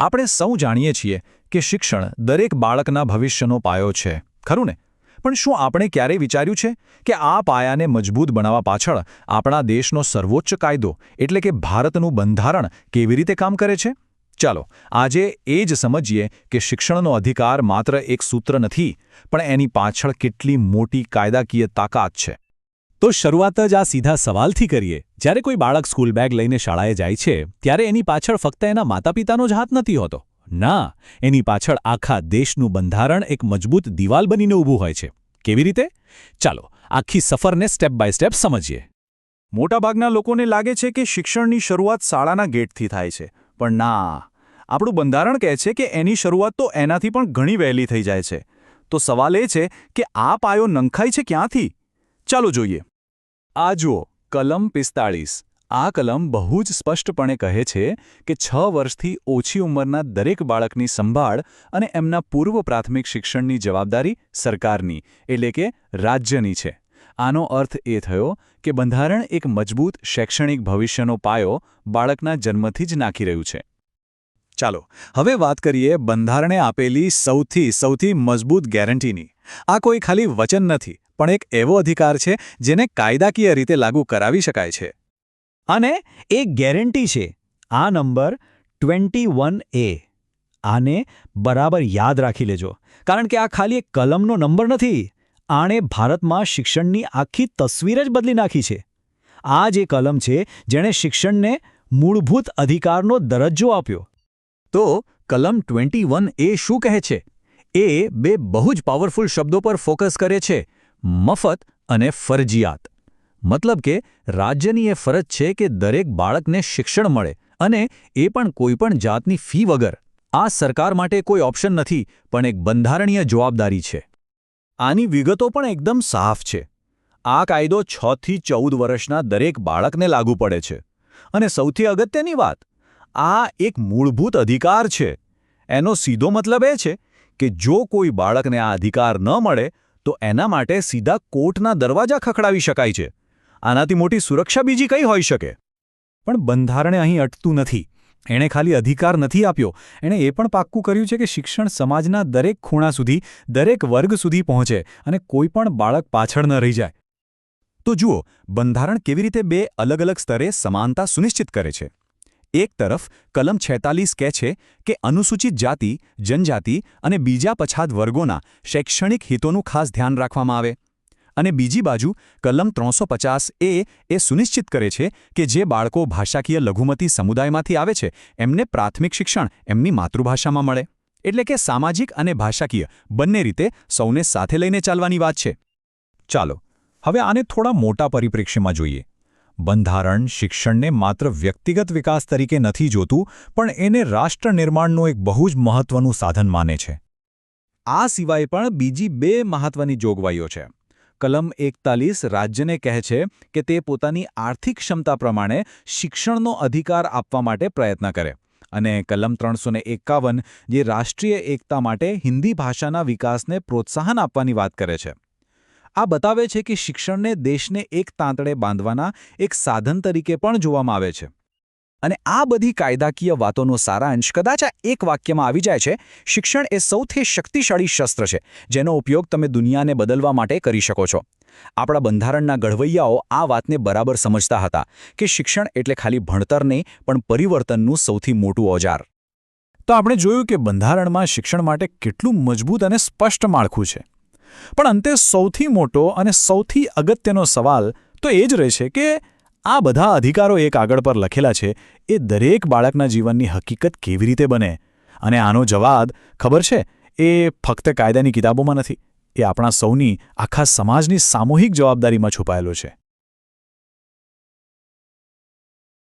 આપણે સૌ જાણીએ છીએ કે શિક્ષણ દરેક બાળકના ભવિષ્યનો પાયો છે, ખરું ને? પણ શું આપણે ક્યારેય વિચાર્યું છે કે આ પાયાને મજબૂત બનાવવા પાછળ આપણા દેશનો સર્વોચ્ચ કાયદો એટલે કે ભારતનું બંધારણ કેવી રીતે કામ કરે છે? ચાલો આજે એ જ સમજીએ કે શિક્ષણનો અધિકાર માત્ર એક સૂત્ર નથી, પણ એની પાછળ કેટલી મોટી કાયદાકીય તાકાત છે. તો શરૂઆત જ આ સીધા સવાલથી કરીએ. જ્યારે કોઈ બાળક સ્કૂલ બેગ લઈને શાળાએ જાય છે, ત્યારે એની પાછળ ફક્ત એના માતાપિતાનો જ હાથ નથી હોતો. ના, એની પાછળ આખા દેશનું બંધારણ એક મજબૂત દિવાલ બનીને ઊભું હોય છે. કેવી રીતે? ચાલો આખી સફરને સ્ટેપ બાય સ્ટેપ સમજીએ. મોટાભાગના લોકોને લાગે છે કે શિક્ષણની શરૂઆત શાળાના ગેટથી થાય છે, પણ ના, આપણું બંધારણ કહે છે કે એની શરૂઆત તો એનાથી પણ ઘણી વહેલી થઈ જાય છે. તો સવાલ એ છે કે આ પાયો નંખાય છે ક્યાંથી? ચાલો જોઈએ. આ જુઓ, કલમ 45. આ કલમ બહુ જ સ્પષ્ટપણે કહે છે કે 6 વર્ષથી ઓછી ઉંમરના દરેક બાળકની સંભાળ અને એમના પૂર્વ પ્રાથમિક શિક્ષણની જવાબદારી સરકારની એટલે કે રાજ્યની છે. આનો અર્થ એ થયો કે બંધારણ એક મજબૂત શૈક્ષણિક ભવિષ્યનો પાયો બાળકના જન્મથી જ નાખી રહ્યું છે. ચાલો હવે વાત કરીએ બંધારણે આપેલી સૌથી મજબૂત ગેરંટીની. આ કોઈ ખાલી વચન નથી, પણ એક એવો અધિકાર છે જેને કાયદાકીય રીતે લાગુ કરાવી શકાય છે. અને એ ગેરંટી છે આ નંબર 21A. આને બરાબર યાદ રાખી લેજો, કારણ કે આ ખાલી એક કલમનો નંબર નથી. આણે ભારતમાં શિક્ષણની આખી તસવીર જ બદલી નાખી છે. આ જે કલમ છે જેણે શિક્ષણને મૂળભૂત અધિકારનો દરજ્જો આપ્યો. તો કલમ 21A શું કહે છે? એ બે બહુ જ પાવરફુલ શબ્દો પર ફોકસ કરે છે: મફત અને ફરજિયાત. મતલબ કે રાજ્યની એ ફરજ છે કે દરેક બાળકને શિક્ષણ મળે, અને એ પણ કોઈપણ જાતની ફી વગર. આ સરકાર માટે કોઈ ઓપ્શન નથી, પણ એક બંધારણીય જવાબદારી છે. આની વિગતો પણ એકદમ સાફ છે. આ કાયદો 6 થી 14 વર્ષના દરેક બાળકને લાગુ પડે છે. અને સૌથી અગત્યની વાત, આ એક મૂળભૂત અધિકાર છે. એનો સીધો મતલબ એ છે કે જો કોઈ બાળકને આ અધિકાર ન મળે તો એના માટે સીધા કોર્ટના દરવાજા ખખડાવી શકાય છે. આનાથી મોટી સુરક્ષા બીજી કઈ હોઈ શકે? પણ બંધારણે અહીં અટતું નથી. એણે ખાલી અધિકાર નથી આપ્યો, એણે એ પણ પાક્કું કર્યું છે કે શિક્ષણ સમાજના દરેક ખૂણા સુધી, દરેક વર્ગ સુધી પહોંચે અને કોઈ પણ બાળક પાછળ ન રહી જાય. તો જુઓ, બંધારણ કેવી રીતે બે અલગ અલગ સ્તરે સમાનતા સુનિશ્ચિત કરે છે. એક તરફ કલમ 46 કહે છે કે અનુસૂચિત જાતિ, જનજાતિ અને બીજા પછાત વર્ગોના શૈક્ષણિક હિતોનું ખાસ ધ્યાન રાખવામાં આવે. અને બીજી બાજુ કલમ 350A એ સુનિશ્ચિત કરે છે કે જે બાળકો ભાષાકીય લઘુમતી સમુદાયમાંથી આવે છે એમને પ્રાથમિક શિક્ષણ એમની માતૃભાષામાં મળે. એટલે કે સામાજિક અને ભાષાકીય બંને રીતે સૌને સાથે લઈને ચાલવાની વાત છે. ચાલો હવે આને થોડા મોટા પરિપ્રેક્ષ્યમાં જોઈએ. બંધારણ શિક્ષણને માત્ર વ્યક્તિગત વિકાસ તરીકે નથી જોતું, પણ એને રાષ્ટ્ર નિર્માણનું એક બહુ જ મહત્વનું સાધન માને છે. આ સિવાય પણ બીજી બે મહત્વની જોગવાઈઓ છે. કલમ 41 રાજ્યને કહે છે કે તે પોતાની આર્થિક ક્ષમતા પ્રમાણે શિક્ષણનો અધિકાર આપવા માટે પ્રયત્ન કરે. અને કલમ 351 જે રાષ્ટ્રીય એકતા માટે હિન્દી ભાષાના વિકાસને પ્રોત્સાહન આપવાની વાત કરે છે. આ બતાવે છે કે શિક્ષણને દેશને એક તાંતડે બાંધવાના એક સાધન તરીકે પણ જોવામાં આવે છે. અને આ બધી કાયદાકીય વાતોનો સારાંશ કદાચ આ એક વાક્યમાં આવી જાય છે: શિક્ષણ એ સૌથી શક્તિશાળી શસ્ત્ર છે જેનો ઉપયોગ તમે દુનિયાને બદલવા માટે કરી શકો છો. આપણા બંધારણના ઘડવૈયાઓ આ વાતને બરાબર સમજતા હતા કે શિક્ષણ એટલે ખાલી ભણતર નહીં, પણ પરિવર્તનનું સૌથી મોટું ઓજાર. તો આપણે જોયું કે બંધારણમાં શિક્ષણ માટે કેટલું મજબૂત અને સ્પષ્ટ માળખું છે. પણ અંતે સૌથી મોટો અને સૌથી અગત્યનો સવાલ તો એ જ રહે છે કે આ બધા અધિકારો એક કાગળ પર લખેલા છે, એ દરેક બાળકના જીવનની હકીકત કેવી રીતે બને? અને આનો જવાબ ખબર છે, એ ફક્ત કાયદાની કિતાબોમાં નથી, એ આપણા સૌની, આખા સમાજની સામૂહિક જવાબદારીમાં છુપાયેલો છે.